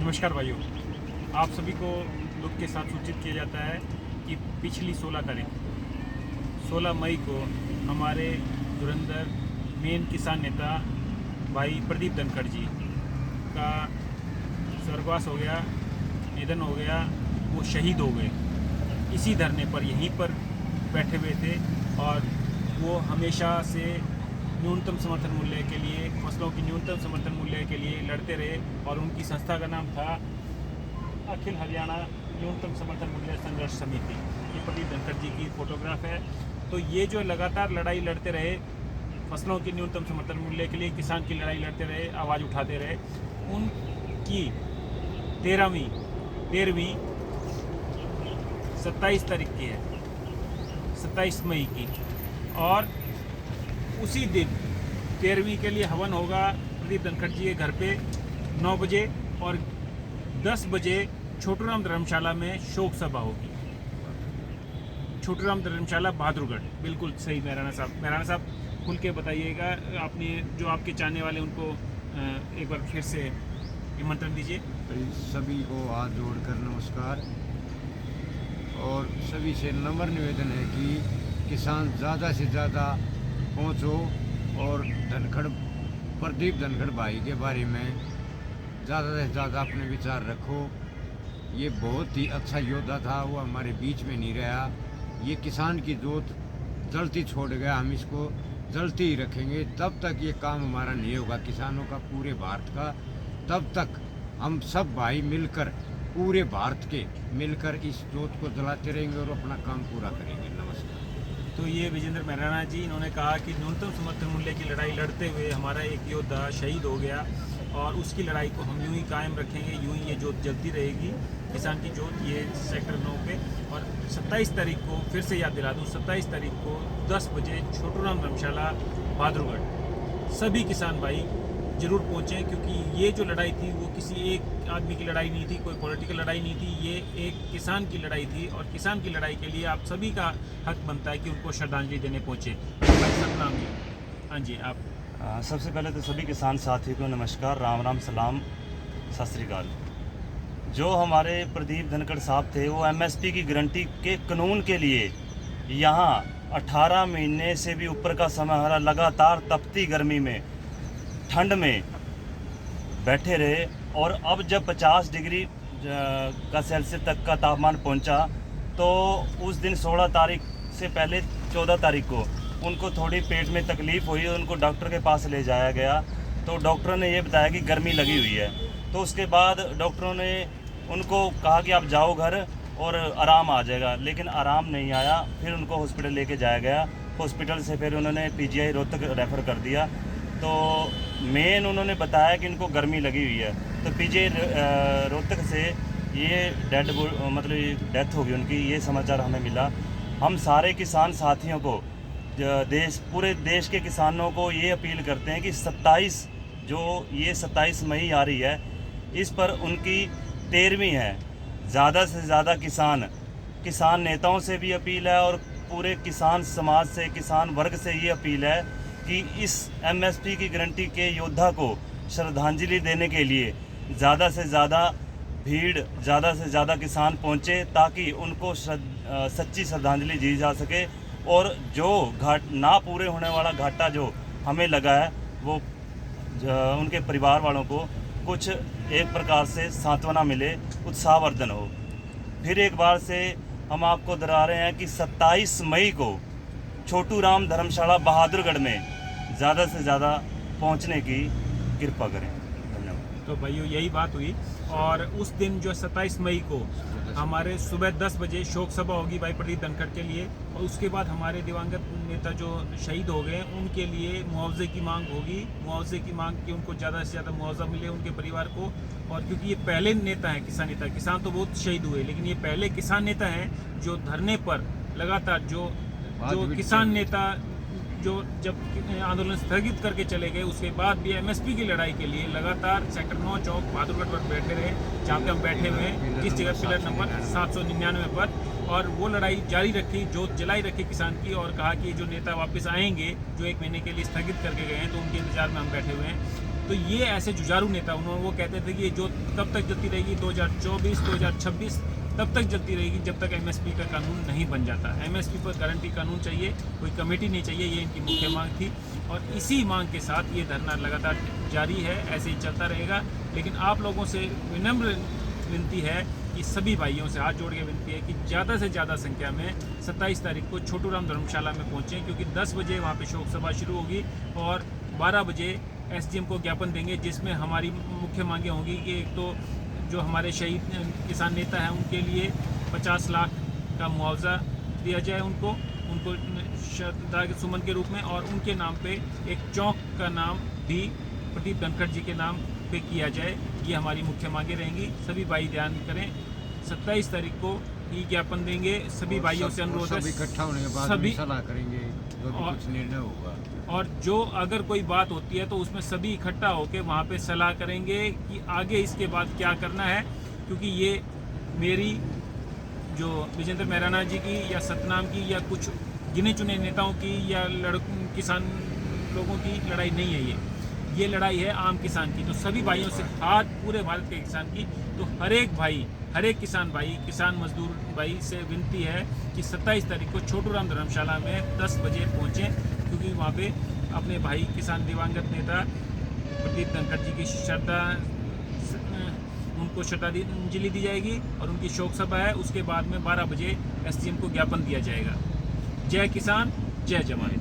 नमस्कार भाइयों, आप सभी को दुख के साथ सूचित किया जाता है कि पिछली 16 मई को हमारे धुरंधर मेन किसान नेता भाई प्रदीप धनखड़ जी का स्वर्गवास हो गया, निधन हो गया, वो शहीद हो गए। इसी धरने पर यहीं पर बैठे हुए थे और वो हमेशा से न्यूनतम समर्थन मूल्य के लिए, फसलों की न्यूनतम समर्थन मूल्य के लिए लड़ते रहे और उनकी संस्था का नाम था अखिल हरियाणा न्यूनतम समर्थन मूल्य संघर्ष समिति। ये प्रदीप धनखड़ जी की फोटोग्राफ है। तो ये जो लगातार लड़ाई लड़ते रहे, फसलों की न्यूनतम समर्थन मूल्य के लिए किसान की लड़ाई लड़ते रहे, आवाज़ उठाते रहे, उनकी 13वीं 27 तारीख की है, 27 मई की। और उसी दिन 13वीं के लिए हवन होगा प्रदीप धनखड़ जी के घर पे 9 बजे और 10 बजे छोटूराम धर्मशाला में शोक सभा होगी। छोटूराम धर्मशाला बहादुरगढ़, बिल्कुल सही। मेहराना साहब खुल के बताइएगा, आपने जो आपके चाहने वाले उनको एक बार फिर से निमंत्रण दीजिए। सभी को हाथ जोड़कर नमस्कार। और सभी से नम्र निवेदन है कि किसान ज़्यादा से ज़्यादा पहुँचो और प्रदीप धनखड़ भाई के बारे में ज़्यादा से ज़्यादा अपने विचार रखो। ये बहुत ही अच्छा योद्धा था, वो हमारे बीच में नहीं रहा। ये किसान की जोत जलती छोड़ गया, हम इसको जलती ही रखेंगे। तब तक ये काम हमारा नहीं होगा किसानों का, पूरे भारत का। तब तक हम सब भाई मिलकर, पूरे भारत के मिलकर इस जोत को जलाते रहेंगे और अपना काम पूरा करेंगे। नमस्कार। तो ये विजेंद्र मेहराना जी, इन्होंने कहा कि न्यूनतम समर्थन मूल्य की लड़ाई लड़ते हुए हमारा एक योद्धा शहीद हो गया और उसकी लड़ाई को हम यूं ही कायम रखेंगे, यूं ही ये जोत जलती रहेगी, किसान की जोत, ये सेक्टर 9 पे। और 27 तारीख को फिर से याद दिला दूँ, 27 तारीख को 10 बजे छोटूराम धर्मशाला बहादुरगढ़ सभी किसान भाई जरूर पहुँचें, क्योंकि ये जो लड़ाई थी वो किसी एक आदमी की लड़ाई नहीं थी, कोई पॉलिटिकल लड़ाई नहीं थी, ये एक किसान की लड़ाई थी। और किसान की लड़ाई के लिए आप सभी का हक बनता है कि उनको श्रद्धांजलि देने पहुँचे। सतनाम जी। हाँ जी, आप। सबसे पहले तो सभी किसान साथी को नमस्कार, राम राम, सलाम, सत श्री अकाल। जो हमारे प्रदीप धनखड़ साहब थे, वो एमएसपी की गारंटी के कानून के लिए यहाँ 18 महीने से भी ऊपर का समय हमारा लगातार तपती गर्मी में, ठंड में बैठे रहे। और अब जब 50 डिग्री का सेल्सियस तक का तापमान पहुंचा, तो उस दिन 16 तारीख से पहले 14 तारीख को उनको थोड़ी पेट में तकलीफ़ हुई और उनको डॉक्टर के पास ले जाया गया। तो डॉक्टर ने ये बताया कि गर्मी लगी हुई है। तो उसके बाद डॉक्टरों ने उनको कहा कि आप जाओ घर और आराम आ जाएगा, लेकिन आराम नहीं आया। फिर उनको हॉस्पिटल लेके जाया गया। हॉस्पिटल से फिर उन्होंने पीजीआई रोहतक रेफ़र कर दिया। तो मेन उन्होंने बताया कि इनको गर्मी लगी हुई है। तो पीजीआई रोहतक से ये डेथ हो गई उनकी, ये समाचार हमें मिला। हम सारे किसान साथियों को, पूरे देश के किसानों को ये अपील करते हैं कि 27 मई आ रही है, इस पर उनकी 13वीं है। ज़्यादा से ज़्यादा किसान नेताओं से भी अपील है और पूरे किसान समाज से, किसान वर्ग से ये अपील है कि इस एमएसपी की गारंटी के योद्धा को श्रद्धांजलि देने के लिए ज़्यादा से ज़्यादा भीड़, ज़्यादा से ज़्यादा किसान पहुँचे, ताकि उनको सच्ची श्रद्धांजलि दी जा सके। और जो ना पूरे होने वाला घाटा जो हमें लगा है, वो उनके परिवार वालों को कुछ एक प्रकार से सांत्वना मिले, उत्साहवर्धन हो। फिर एक बार से हम आपको दोहरा रहे हैं कि 27 मई को छोटूराम धर्मशाला बहादुरगढ़ में ज़्यादा से ज़्यादा पहुंचने की कृपा करें। धन्यवाद। तो भाइयों, यही बात हुई। और उस दिन जो 27 मई को हमारे सुबह 10 बजे शोक सभा होगी भाई प्रदीप धनखड़ के लिए। और उसके बाद हमारे दिवंगत नेता जो शहीद हो गए, उनके लिए मुआवजे की मांग होगी। मुआवजे की मांग कि उनको ज़्यादा से ज़्यादा मुआवजा मिले उनके परिवार को। और क्योंकि ये पहले नेता हैं, किसान तो बहुत शहीद हुए, लेकिन ये पहले किसान नेता हैं जो धरने पर लगातार जो किसान नेता जो जब आंदोलन स्थगित करके चले गए, उसके बाद भी एमएसपी की लड़ाई के लिए लगातार सेक्टर 9 चौक बहादुरगढ़ पर बैठे रहे, जहाँ पे हम बैठे हुए हैं, जिस जगह पिलर नंबर 799 पर। और वो लड़ाई जारी रखी, जोत जलाई रखी किसान की, और कहा कि जो नेता वापस आएंगे जो 1 महीने के लिए स्थगित करके गए हैं, तो उनके इंतजार में हम बैठे हुए हैं। तो ये ऐसे जुझारू नेता वो कहते थे कि ये जो कब तक चलती रहेगी, 2024 2026 तब तक चलती रहेगी जब तक एमएसपी का कानून नहीं बन जाता। एमएसपी पर गारंटी कानून चाहिए, कोई कमेटी नहीं चाहिए, ये इनकी मुख्य मांग थी। और इसी मांग के साथ ये धरना लगातार जारी है, ऐसे ही चलता रहेगा। लेकिन आप लोगों से विनम्र विनती है कि सभी भाइयों से हाथ जोड़ के विनती है कि ज़्यादा से ज़्यादा संख्या में 27 तारीख को छोटू राम धर्मशाला में पहुँचें, क्योंकि 10 बजे वहाँ पे शोक सभा शुरू होगी और 12 बजे एसडीएम को ज्ञापन देंगे, जिसमें हमारी मुख्य मांगें होंगी कि एक तो जो हमारे शहीद किसान नेता हैं उनके लिए 50 लाख का मुआवजा दिया जाए उनको श्रद्धा के सुमन के रूप में, और उनके नाम पे एक चौक का नाम भी प्रदीप धनखड़ जी के नाम पे किया जाए। ये हमारी मुख्य मांगे रहेंगी। सभी भाई ध्यान करें, 27 तारीख को ये ज्ञापन देंगे। सभी भाइयों से अनुरोध है, सब इकट्ठा होने के बाद सभी सलाह करेंगे, जो भी कुछ निर्णय होगा। और जो अगर कोई बात होती है तो उसमें सभी इकट्ठा होकर वहाँ पे सलाह करेंगे कि आगे इसके बाद क्या करना है, क्योंकि ये मेरी जो विजेंद्र मैराना जी की या सतनाम की या कुछ गिने चुने नेताओं की या किसान लोगों की लड़ाई नहीं है। ये लड़ाई है आम किसान की। तो सभी भाइयों से हाथ, पूरे भारत के किसान की, तो हर एक भाई, हर एक किसान भाई, किसान मजदूर भाई से विनती है कि 27 तारीख को छोटू राम धर्मशाला में 10 बजे पहुँचें, क्योंकि वहाँ पे अपने भाई किसान दिवंगत नेता प्रदीप धनखड़ जी की उनको श्रद्धांजलि दी जाएगी और उनकी शोक सभा है। उसके बाद में 12 बजे एसडीएम को ज्ञापन दिया जाएगा। जय किसान, जय जवान।